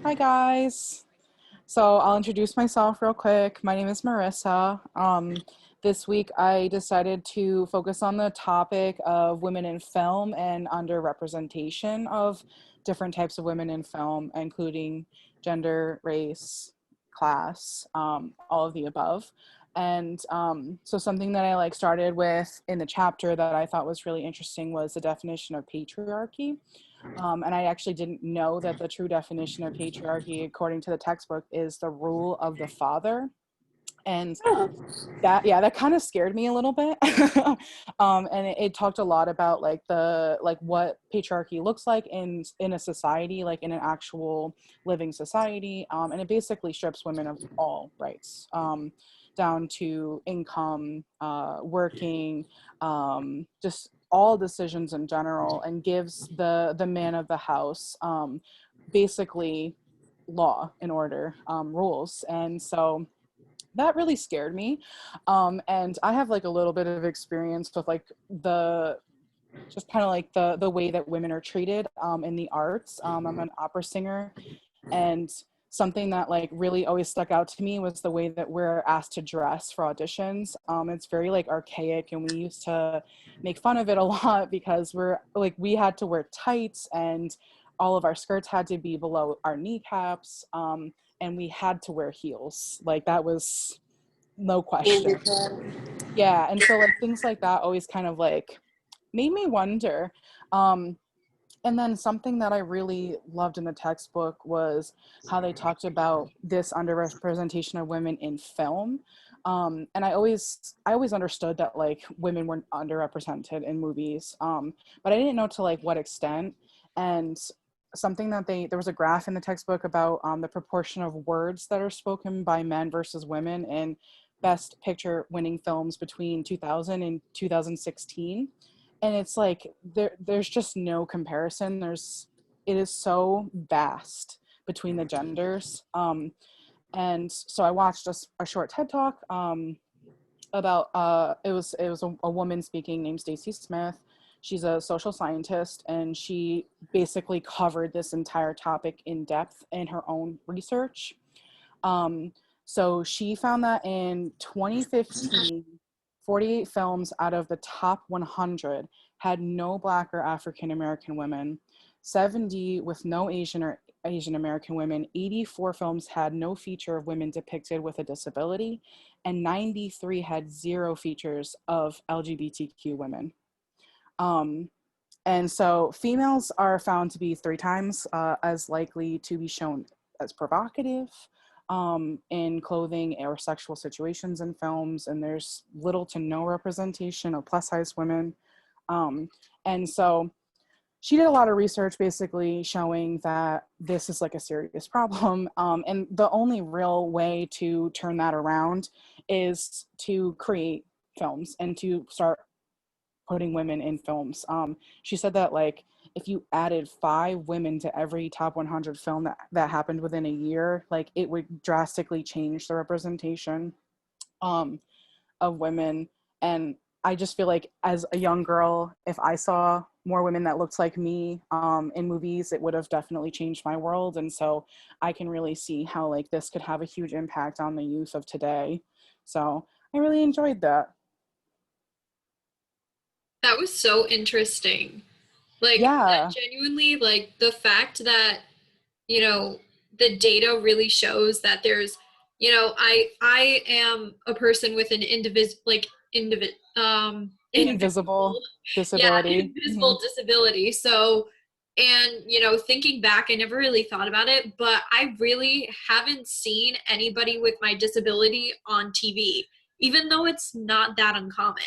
Hi guys. So I'll introduce myself real quick. My name is Marissa. This week I decided to focus on the topic of women in film and underrepresentation of different types of women in film, including gender, race, class, all of the above. And so something that I started with in the chapter that I thought was really interesting was the definition of patriarchy. And I actually didn't know that the true definition of patriarchy, according to the textbook, is the rule of the father. And Oh, that kind of scared me a little bit. And it talked a lot about what patriarchy looks like in a society, like in an actual living society. And it basically strips women of all rights, down to income, working, just all decisions in general, and gives the man of the house, basically law and order, rules. And so that really scared me. And I have like a little bit of experience with like the just kind of like the way that women are treated, in the arts. I'm an opera singer, and something that like really always stuck out to me was the way that we're asked to dress for auditions. It's very like archaic, and we used to make fun of it a lot because we had to wear tights, and all of our skirts had to be below our kneecaps, and we had to wear heels. Like that was no question. Anderson. Yeah, and so like things like that always kind of like made me wonder. Um, and then something that I really loved in the textbook was how they talked about this underrepresentation of women in film. And I always understood that like women were underrepresented in movies, but I didn't know to like what extent. And something that there was a graph in the textbook about, the proportion of words that are spoken by men versus women in Best Picture winning films between 2000 and 2016. And it's like there's just no comparison. It is so vast between the genders. And so I watched a short TED talk, about, it was a woman speaking named Stacy Smith. She's a social scientist, and she basically covered this entire topic in depth in her own research. um, so she found that in 2015, 48 films out of the top 100 had no Black or African American women, 70 with no Asian or Asian American women, 84 films had no feature of women depicted with a disability, and 93 had zero features of LGBTQ women. Um, and so females are found to be three times, as likely to be shown as provocative, in clothing or sexual situations in films, and there's little to no representation of plus size women. Um, and so she did a lot of research basically showing that this is like a serious problem. And the only real way to turn that around is to create films and to start putting women in films. She said that like if you added 5 women to every top 100 film that happened within a year, like it would drastically change the representation, um, of women. And I just feel like as a young girl, if I saw more women that looked like me, in movies, it would have definitely changed my world. And so I can really see how like this could have a huge impact on the youth of today. So I really enjoyed that. That was so interesting. Like that Yeah. genuinely, like the fact that, you know, the data really shows that there's, I am a person with an invisible, Invisible yeah, disability. Hmm. invisible disability. So, and thinking back, I never really thought about it, but I really haven't seen anybody with my disability on TV, even though it's not that uncommon.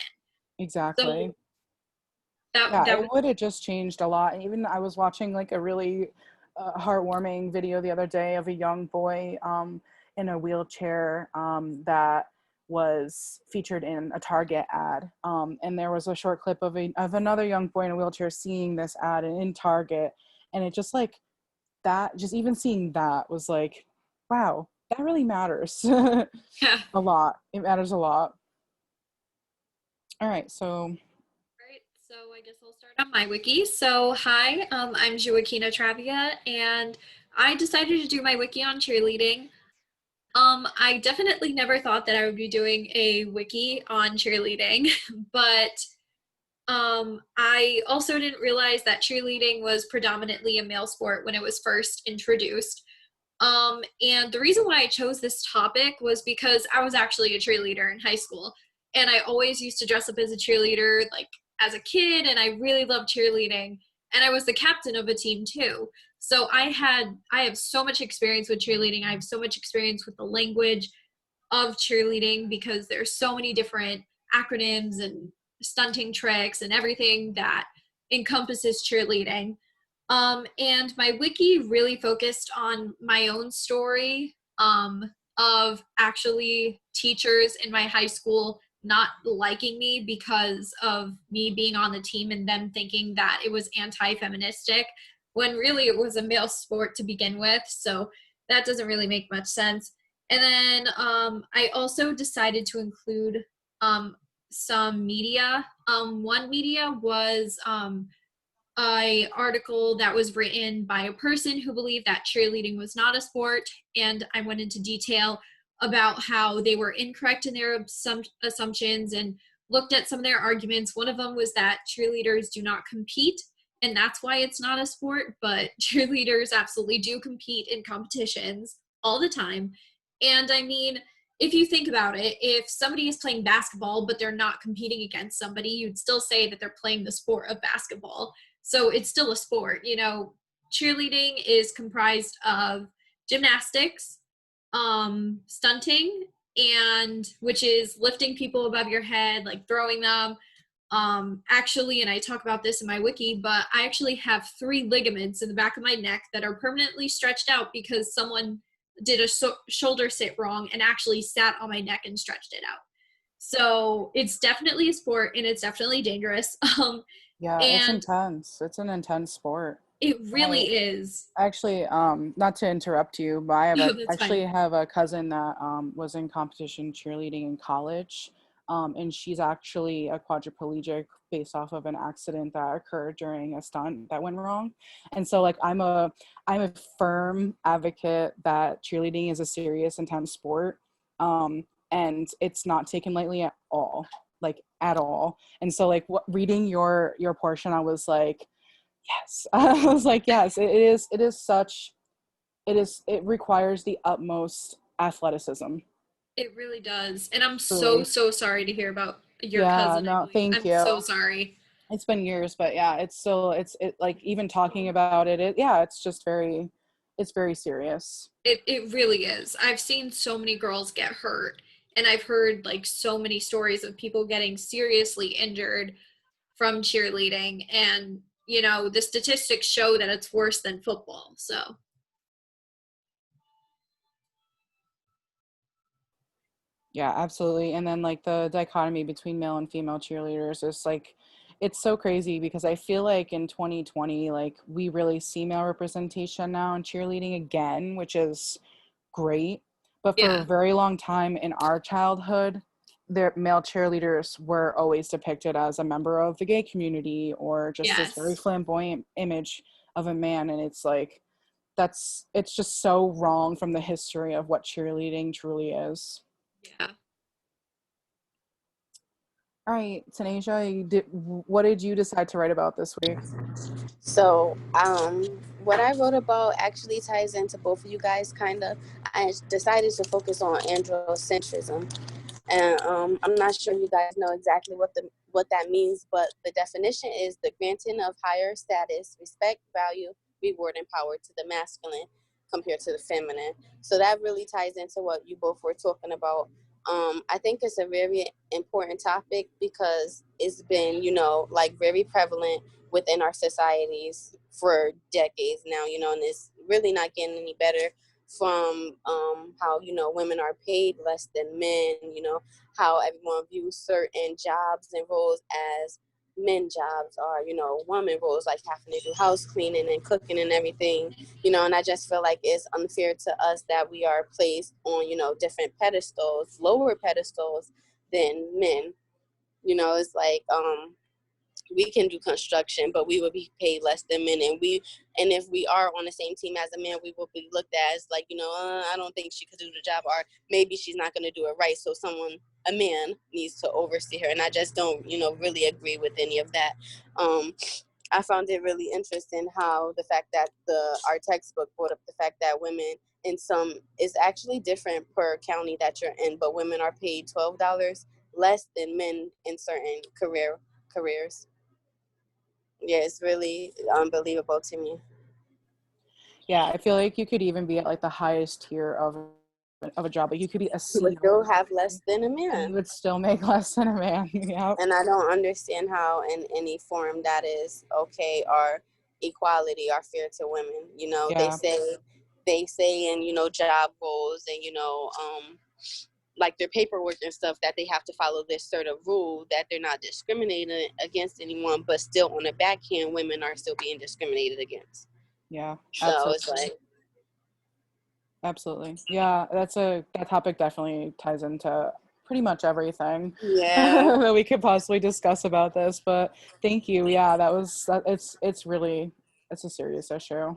So Exactly. that Yeah, that it was would have just changed a lot. And even I was watching like a really, heartwarming video the other day of a young boy, in a wheelchair, that was featured in a Target ad. And there was a short clip of another young boy in a wheelchair seeing this ad in Target. And it just like that, just even seeing that was like, wow, that really matters. yeah. A lot. It matters a lot. All right, so Right. So I guess I'll start on my wiki. So hi, I'm Joaquina Travia, and I decided to do my wiki on cheerleading. I definitely never thought that I would be doing a wiki on cheerleading, but I also didn't realize that cheerleading was predominantly a male sport when it was first introduced. And the reason why I chose this topic was because I was actually a cheerleader in high school. And I always used to dress up as a cheerleader, like as a kid, and I really loved cheerleading. And I was the captain of a team too. So I have so much experience with cheerleading. I have so much experience with the language of cheerleading because there's so many different acronyms and stunting tricks and everything that encompasses cheerleading. And my wiki really focused on my own story of actually teachers in my high school not liking me because of me being on the team and them thinking that it was anti-feministic when really it was a male sport to begin with. So that doesn't really make much sense. And then I also decided to include some media. One media was a article that was written by a person who believed that cheerleading was not a sport, and I went into detail about how they were incorrect in their assumptions and looked at some of their arguments. One of them was that cheerleaders do not compete, and that's why it's not a sport, but cheerleaders absolutely do compete in competitions all the time. And I mean, if you think about it, if somebody is playing basketball but they're not competing against somebody, you'd still say that they're playing the sport of basketball. So it's still a sport. You know, cheerleading is comprised of gymnastics, stunting, and which is lifting people above your head, like throwing them. Actually, and I talk about this in my wiki, but I actually have 3 ligaments in the back of my neck that are permanently stretched out because someone did a shoulder sit wrong and actually sat on my neck and stretched it out. So it's definitely a sport and it's definitely dangerous. Yeah, it's And intense. It's an intense sport. it really I is. actually, not to interrupt you, but No, that's actually fine. have a cousin that was in competition cheerleading in college, and she's actually a quadriplegic based off of an accident that occurred during a stunt that went wrong. And so, like, I'm a firm advocate that cheerleading is a serious, intense sport, and it's not taken lightly at all, like at all. And so, like, reading your portion, I was like, yes. I was like, yes, it requires the utmost athleticism. It really does. And I'm so, Truly. so sorry to hear about your Yeah, cousin, I no, believe. thank I'm so you. sorry. It's been years, but yeah, it's still, it like even talking about it, yeah, it's just it's very serious. It really is. I've seen so many girls get hurt, and I've heard like so many stories of people getting seriously injured from cheerleading. And, you know, the statistics show that it's worse than football. So, Yeah, absolutely. And then like the dichotomy between male and female cheerleaders is like, it's so crazy because I feel like in 2020, like we really see male representation now in cheerleading again, which is great. But for a yeah. very long time in our childhood, their male cheerleaders were always depicted as a member of the gay community or just this very Yes. flamboyant image of a man. And it's like, it's just so wrong from the history of what cheerleading truly is. Yeah. All right, Tanasia, what did you decide to write about this week? So, what I wrote about actually ties into both of you guys, kind of. I decided to focus on androcentrism, and I'm not sure you guys know exactly what that means, but the definition is the granting of higher status, respect, value, reward, and power to the masculine compared to the feminine. So that really ties into what you both were talking about. I think it's a very important topic because it's been, like very prevalent within our societies for decades now, and it's really not getting any better from how, women are paid less than men, how everyone views certain jobs and roles as men jobs or, woman roles, like having to do house cleaning and cooking and everything, and I just feel like it's unfair to us that we are placed on, different pedestals, lower pedestals than men. It's like, we can do construction, but we would be paid less than men. And if we are on the same team as a man, we will be looked at as like, I don't think she could do the job, or maybe she's not going to do it right. So a man needs to oversee her. And I just don't, really agree with any of that. I found it really interesting how the fact that our textbook brought up the fact that women in some is actually different per county that you're in, but women are paid $12 less than men in certain careers. Yeah, it's really unbelievable to me. Yeah, I feel like you could even be at like the highest tier of a job. Like you could be a You would CEO still or have something, less than a and you man. would still make less than a man. Yeah. And I don't understand how in any form that is okay or equality or fair to women. Yeah. They say in, job roles and, like their paperwork and stuff that they have to follow this sort of rule that they're not discriminating against anyone, but still on the backhand, women are still being discriminated against. Yeah. So Absolutely. it's like, Absolutely. Yeah, that topic definitely ties into pretty much everything yeah. that we could possibly discuss about this. But thank you. Yeah, it's really, it's a serious issue.